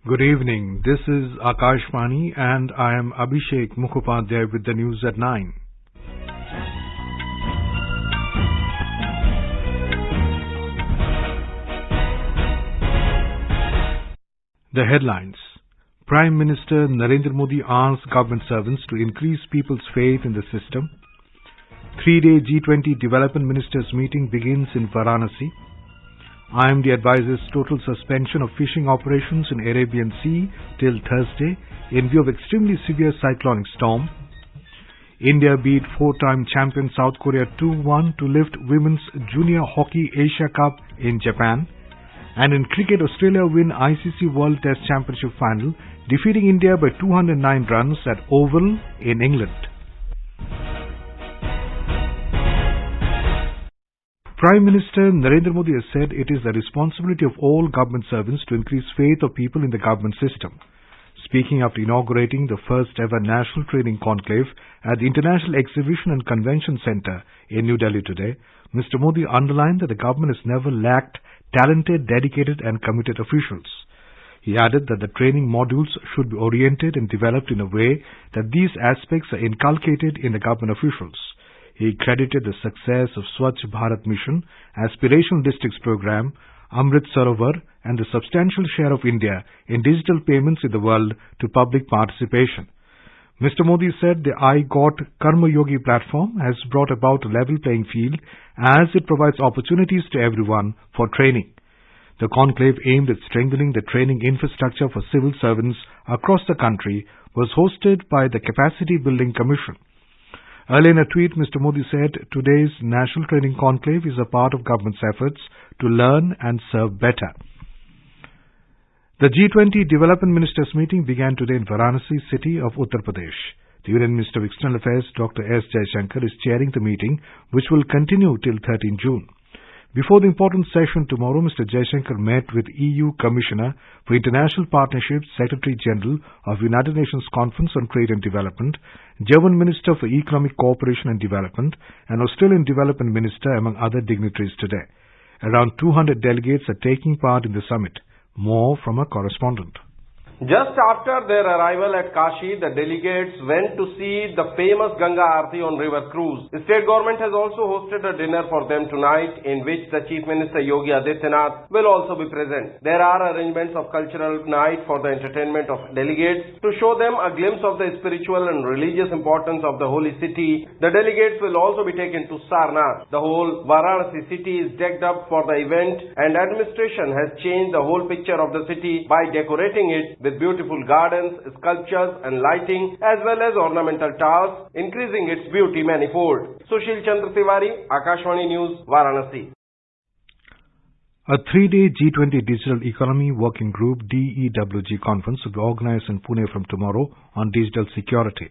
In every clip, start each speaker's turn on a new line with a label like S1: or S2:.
S1: Good evening. This is Akashvani and I am Abhishek Mukhopadhyay with the news at 9. The headlines. Prime Minister Narendra Modi asks government servants to increase people's faith in the system. 3-day G20 Development Ministers meeting begins in Varanasi. IMD advises total suspension of fishing operations in Arabian Sea till Thursday in view of extremely severe cyclonic storm. India beat 4-time champion South Korea 2-1 to lift Women's Junior Hockey Asia Cup in Japan. And in cricket, Australia win ICC World Test Championship final, defeating India by 209 runs at Oval in England. Prime Minister Narendra Modi has said it is the responsibility of all government servants to increase faith of people in the government system. Speaking after inaugurating the first ever National Training Conclave at the International Exhibition and Convention Centre in New Delhi today, Mr. Modi underlined that the government has never lacked talented, dedicated and committed officials. He added that the training modules should be oriented and developed in a way that these aspects are inculcated in the government officials. He credited the success of Swachh Bharat Mission, Aspirational Districts Program, Amrit Sarovar and the substantial share of India in digital payments in the world to public participation. Mr. Modi said the I Got Karma Yogi platform has brought about a level playing field as it provides opportunities to everyone for training. The conclave aimed at strengthening the training infrastructure for civil servants across the country was hosted by the Capacity Building Commission. Earlier in a tweet, Mr. Modi said today's National Training Conclave is a part of government's efforts to learn and serve better. The G20 Development Ministers meeting began today in Varanasi city of Uttar Pradesh. The Union Minister of External Affairs, Dr. S. Jaishankar, is chairing the meeting, which will continue till 13 June. Before the important session tomorrow, Mr. Jaishankar met with EU Commissioner for International Partnerships, Secretary General of United Nations Conference on Trade and Development, German Minister for Economic Cooperation and Development, and Australian Development Minister, among other dignitaries today. Around 200 delegates are taking part in the summit. More from a correspondent.
S2: Just after their arrival at Kashi, the delegates went to see the famous Ganga Aarti on river cruise. The state government has also hosted a dinner for them tonight, in which the Chief Minister Yogi Adityanath will also be present. There are arrangements of cultural night for the entertainment of delegates to show them a glimpse of the spiritual and religious importance of the holy city. The delegates will also be taken to Sarnath. The whole Varanasi city is decked up for the event, and administration has changed the whole picture of the city by decorating it with beautiful gardens, sculptures and lighting as well as ornamental towers, increasing its beauty manifold. Sushil Chandra Tiwari, Akashvani News, Varanasi.
S1: A 3-day G20 Digital Economy Working Group DEWG conference will be organized in Pune from tomorrow on digital security.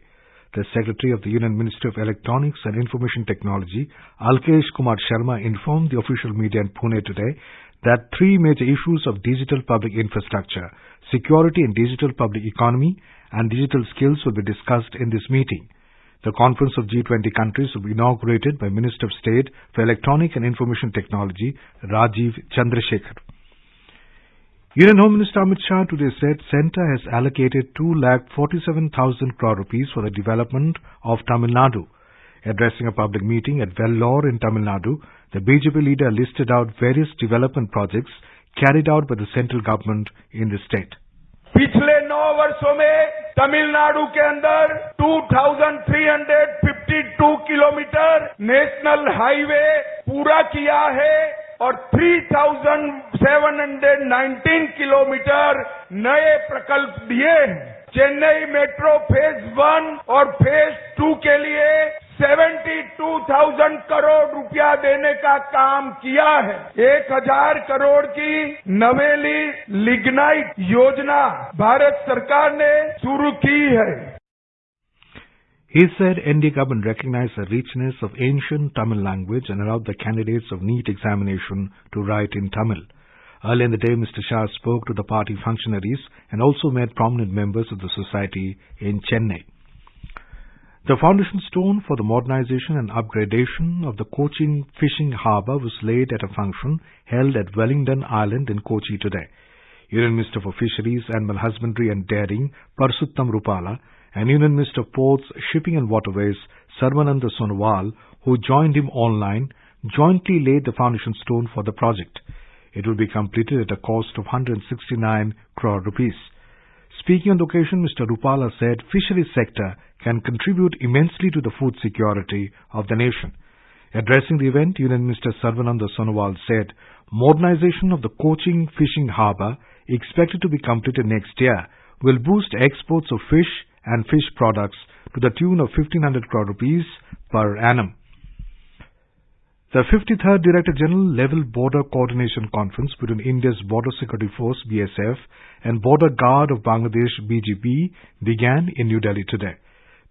S1: The Secretary of the Union Ministry of Electronics and Information Technology, Alkesh Kumar Sharma, informed the official media in Pune today that 3 major issues of digital public infrastructure, security in digital public economy, and digital skills will be discussed in this meeting. The conference of G20 countries will be inaugurated by Minister of State for Electronic and Information Technology, Rajiv Chandrasekhar. Union Home Minister Amit Shah today said Centre has allocated 2,47,000 crore rupees for the development of Tamil Nadu. Addressing a public meeting at Vellore in Tamil Nadu, the BJP leader listed out various development projects carried out by the central government in the state.
S3: पिछले 9 वर्षों में तमिलनाडु के अंदर 2,352 kilometre national highway पूरा किया है और 3,719 kilometre नए प्रकल्प दिए हैं। चेन्नई मेट्रो फेज 1 और फेज 2 के लिए 72,000 करोड़ रुपया देने का काम किया है। 1,000 करोड़ की नवेली लिग्नाइट योजना भारत सरकार ने शुरू की है।
S1: He said NDA government recognized the richness of ancient Tamil language and allowed the candidates of NEET examination to write in Tamil. Earlier in the day, Mr. Shah spoke to the party functionaries and also met prominent members of the society in Chennai. The foundation stone for the modernization and upgradation of the Cochin fishing harbour was laid at a function held at Wellington Island in Kochi today. Union Minister for Fisheries, Animal Husbandry and Dairying, Parsuttam Rupala, and Union Minister of Ports, Shipping and Waterways, Sarvananda Sonowal, who joined him online, jointly laid the foundation stone for the project. It will be completed at a cost of 169 crore rupees. Speaking on the occasion, Mr. Rupala said fisheries sector can contribute immensely to the food security of the nation. Addressing the event, Union Minister Sarvananda Sonowal said modernization of the Cochin fishing harbour, expected to be completed next year, will boost exports of fish and fish products to the tune of 1,500 crore rupees per annum. The 53rd Director General Level Border Coordination Conference between India's Border Security Force BSF and Border Guard of Bangladesh BGB began in New Delhi today.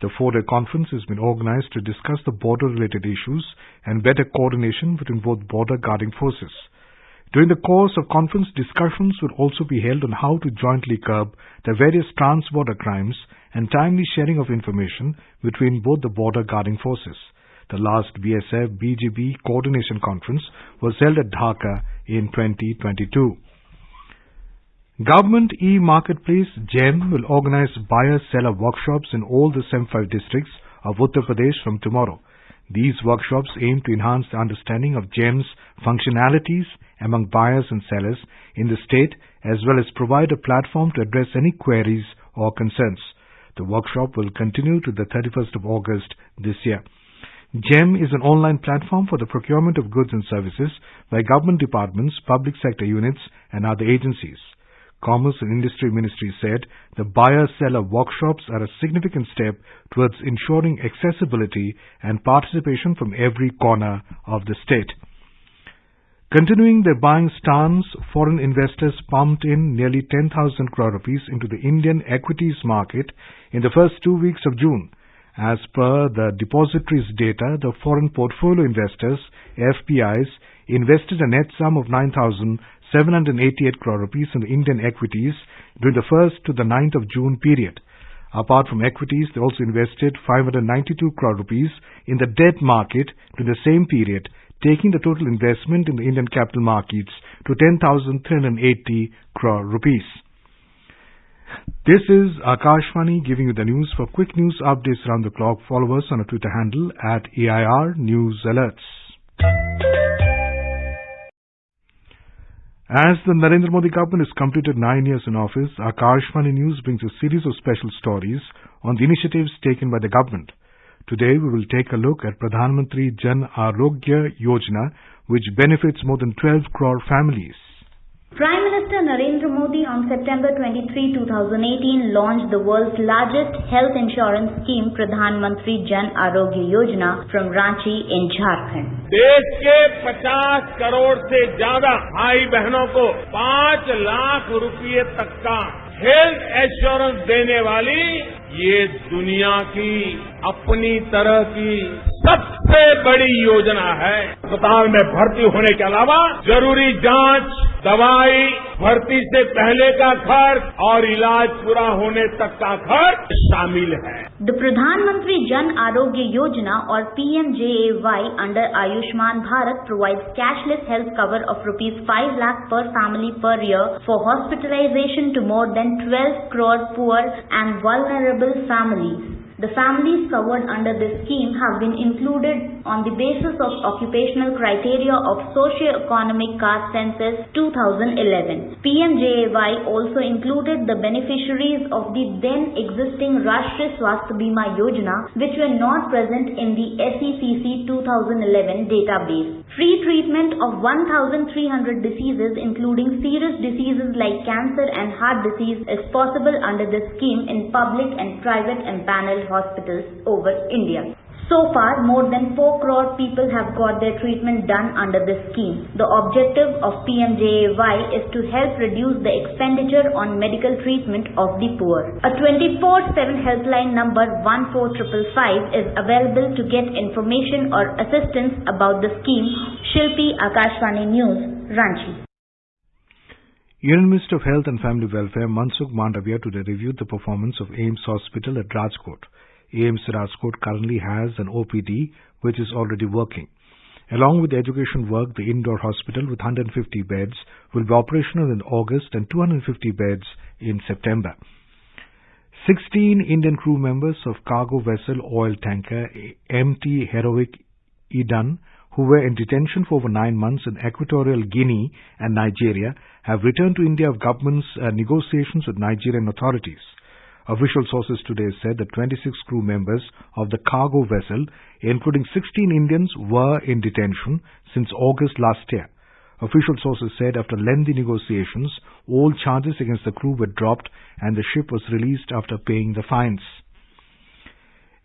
S1: The 4-day conference has been organized to discuss the border-related issues and better coordination between both border guarding forces. During the course of conference, discussions will also be held on how to jointly curb the various trans-border crimes and timely sharing of information between both the border guarding forces. The last BSF BGB coordination conference was held at Dhaka in 2022. Government e-marketplace GEM will organize buyer-seller workshops in all the 75 districts of Uttar Pradesh from tomorrow. These workshops aim to enhance the understanding of GEM's functionalities among buyers and sellers in the state, as well as provide a platform to address any queries or concerns. The workshop will continue to the 31st of August this year. GEM is an online platform for the procurement of goods and services by government departments, public sector units and other agencies. Commerce and Industry Ministry said the buyer-seller workshops are a significant step towards ensuring accessibility and participation from every corner of the state. Continuing their buying stance, foreign investors pumped in nearly 10,000 crore rupees into the Indian equities market in the first 2 weeks of June. As per the depository's data, the foreign portfolio investors, FPIs, invested a net sum of 9,788 crore rupees in the Indian equities during the 1st to the 9th of June period. Apart from equities, they also invested 592 crore rupees in the debt market during the same period, taking the total investment in the Indian capital markets to 10,380 crore rupees. This is Akashvani giving you the news. For quick news updates around the clock, follow us on our Twitter handle at AIR News Alerts. As the Narendra Modi government has completed 9 years in office, Akashvani News brings a series of special stories on the initiatives taken by the government. Today we will take a look at Pradhan Mantri Jan Yojana, which benefits more than 12 crore families.
S4: Prime Minister Narendra Modi on September 23, 2018 launched the world's largest health insurance scheme, Pradhan Mantri Jan Yojana, from Ranchi in Jharkhand.
S3: देश के 50 करोड़ से ज्यादा भाई बहनों को 5 लाख रुपए तक का हेल्थ इंश्योरेंस देने वाली ये दुनिया की अपनी तरह की सबसे बड़ी योजना है। अस्पताल में भर्ती होने के अलावा जरूरी जांच, दवाई, भर्ती से पहले का खर्च और इलाज पूरा होने तक का खर्च शामिल है।
S4: The Pradhan Mantri Jan Yojana or PMJyojana under Ayushman Bharat provides cashless health cover of rupees 5 lakh per family per year for hospitalization to more than 12 crore poor and vulnerable families. The families covered under this scheme have been included on the basis of occupational criteria of Socio-Economic Caste Census 2011. PMJyojana also included the beneficiaries of the then existing Rashtriya Swasthya Bima Yojana, which were not present in the SECC 2011 database. Free treatment of 1,300 diseases including serious diseases like cancer and heart disease is possible under this scheme in public and private empaneled hospitals over India. So far, more than 4 crore people have got their treatment done under this scheme. The objective of PMJyojana is to help reduce the expenditure on medical treatment of the poor. A 24/7 helpline number 14555 is available to get information or assistance about the scheme. Shilpi, Akashvani News, Ranchi.
S1: Union Minister of Health and Family Welfare Mansukh Mandavia today reviewed the performance of AIIMS Hospital at AIIMS Rajkot currently has an OPD which is already working. Along with the education work, the indoor hospital with 150 beds will be operational in August and 250 beds in September. 16 Indian crew members of cargo vessel oil tanker MT Heroic Eden, who were in detention for over 9 months in Equatorial Guinea and Nigeria, have returned to India of government's negotiations with Nigerian authorities. Official sources today said that 26 crew members of the cargo vessel, including 16 Indians, were in detention since August last year. Official sources said after lengthy negotiations, all charges against the crew were dropped and the ship was released after paying the fines.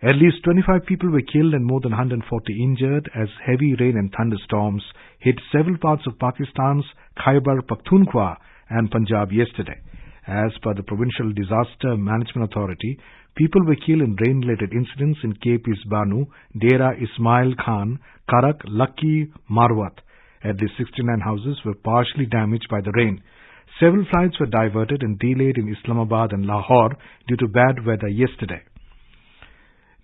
S1: At least 25 people were killed and more than 140 injured as heavy rain and thunderstorms hit several parts of Pakistan's Khyber Pakhtunkhwa and Punjab yesterday. As per the Provincial Disaster Management Authority, people were killed in rain-related incidents in KP's Banu, Dera Ismail Khan, Karak, Lucky, Marwat. At least 69 houses were partially damaged by the rain. Several flights were diverted and delayed in Islamabad and Lahore due to bad weather yesterday.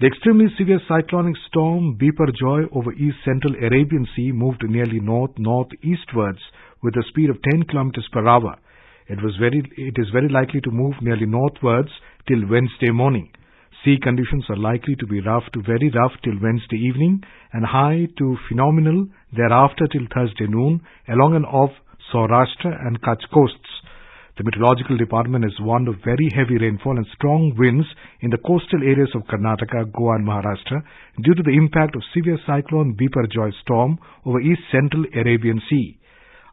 S1: The extremely severe cyclonic storm Biparjoy over east-central Arabian Sea moved nearly north-northeastwards with a speed of 10 kilometers per hour. It is very likely to move nearly northwards till Wednesday morning. Sea conditions are likely to be rough to very rough till Wednesday evening and high to phenomenal thereafter till Thursday noon along and off Saurashtra and Kutch coasts. The Meteorological Department has warned of very heavy rainfall and strong winds in the coastal areas of Karnataka, Goa and Maharashtra due to the impact of severe cyclone Biparjoy storm over east-central Arabian Sea.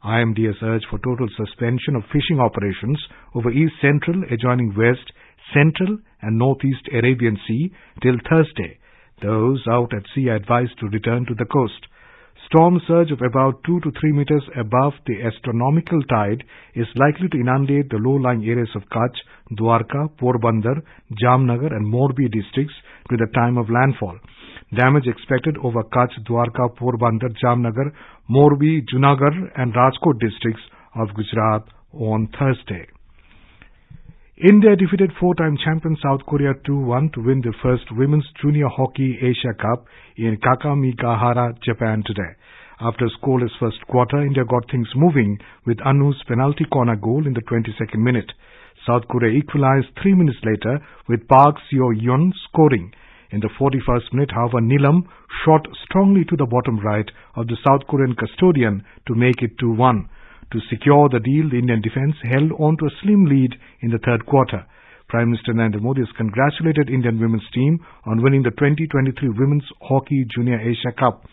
S1: IMD has urged for total suspension of fishing operations over east-central, adjoining west, central and northeast Arabian Sea till Thursday. Those out at sea are advised to return to the coast. Storm surge of about 2 to 3 meters above the astronomical tide is likely to inundate the low-lying areas of Kutch, Dwarka, Porbandar, Jamnagar and Morbi districts to the time of landfall. Damage expected over Kutch, Dwarka, Porbandar, Jamnagar, Morbi, Junagadh and Rajkot districts of Gujarat on Thursday. India defeated 4-time champion South Korea 2-1 to win the first Women's Junior Hockey Asia Cup in Kakamigahara, Japan today. After a scoreless first quarter, India got things moving with Anu's penalty corner goal in the 22nd minute. South Korea equalized 3 minutes later with Park Seo-yeon scoring. In the 41st minute, however, Neelam shot strongly to the bottom right of the South Korean custodian to make it 2-1. To secure the deal, the Indian defence held on to a slim lead in the third quarter. Prime Minister Narendra Modi has congratulated Indian women's team on winning the 2023 Women's Hockey Junior Asia Cup.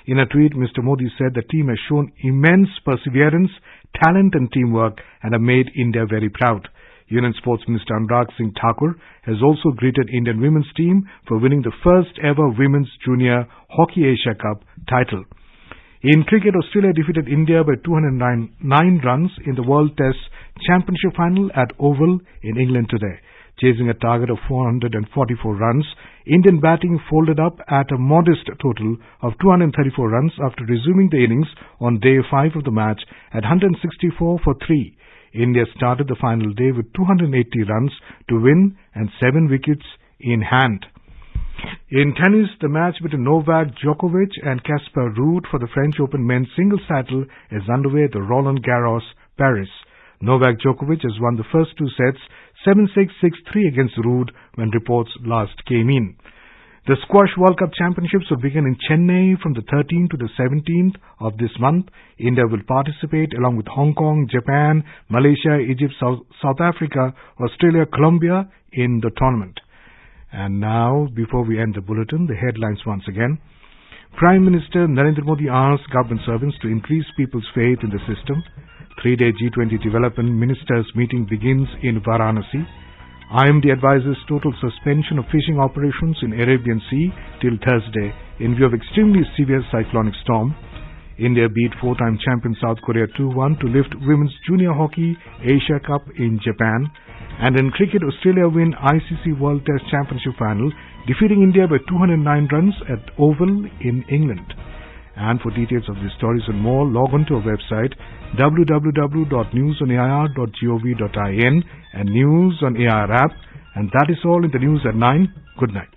S1: In a tweet, Mr. Modi said the team has shown immense perseverance, talent and teamwork and have made India very proud. Union Sports Minister Anurag Singh Thakur has also greeted Indian women's team for winning the first ever Women's Junior Hockey Asia Cup title. In cricket, Australia defeated India by 209 runs in the World Test Championship final at Oval in England today. Chasing a target of 444 runs, Indian batting folded up at a modest total of 234 runs after resuming the innings on day 5 of the match at 164 for 3. India started the final day with 280 runs to win and 7 wickets in hand. In tennis, the match between Novak Djokovic and Casper Ruud for the French Open men's singles title is underway at the Roland Garros, Paris. Novak Djokovic has won the first 2 sets 7-6, 6-3 against Ruud when reports last came in. The Squash World Cup Championships will begin in Chennai from the 13th to the 17th of this month. India will participate along with Hong Kong, Japan, Malaysia, Egypt, South Africa, Australia, Colombia in the tournament. And now, before we end the bulletin, the headlines once again. Prime Minister Narendra Modi asked government servants to increase people's faith in the system. 3-day G20 Development Ministers meeting begins in Varanasi. IMD advises total suspension of fishing operations in Arabian Sea till Thursday in view of extremely severe cyclonic storm. India beat 4-time champion South Korea 2-1 to lift Women's Junior Hockey Asia Cup in Japan. And in cricket, Australia win ICC World Test Championship final, defeating India by 209 runs at Oval in England. And for details of these stories and more, log on to our website www.newsonair.gov.in and News on AIR app. And that is all in the news at 9. Good night.